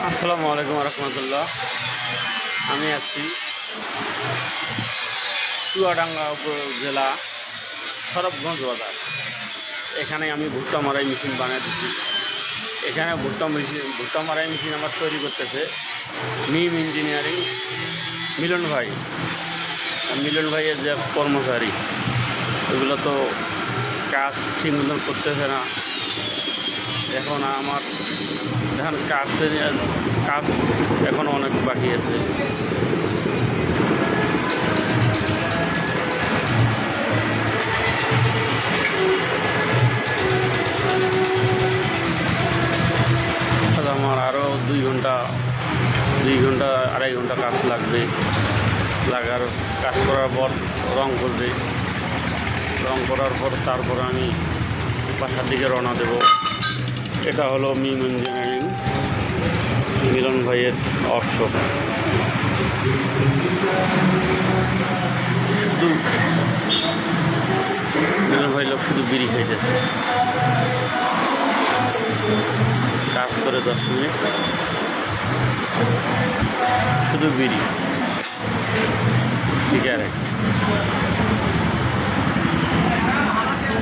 আসসালামু আলাইকুম রহমতুল্লাহ। আমি আছি চুয়াডাঙ্গা উপজেলা সরবগঞ্জ বাজার। এখানে আমি ভুট্টা মারাই মেশিন বানিয়ে দিচ্ছি। এখানে ভুট্টা মারাই মেশিন আমার তৈরি করতেছে মিম ইঞ্জিনিয়ারিং মিলন ভাই। মিলন ভাইয়ের যে কর্মচারী, এগুলো তো কাজ ঠিক মতন করতেছে না। এখন আমার এখন কাজ এখনও অনেক বাকি আছে। আমার আরও 2 ঘন্টা 2.5 ঘন্টা কাজ লাগবে। কাজ করার পর রং করবে। রং করার পর তারপর আমি বাসার দিকে রওনা দেব। এটা হলো মিম ইঞ্জিনিয়ারিং মিলন ভাইয়ের ওয়ার্কশপ। শুধু মিলন ভাই লোক শুধু বিড়ি খাইতেছে। কাজ করে 10 মিনিট শুধু বিড়ি সিগারেট।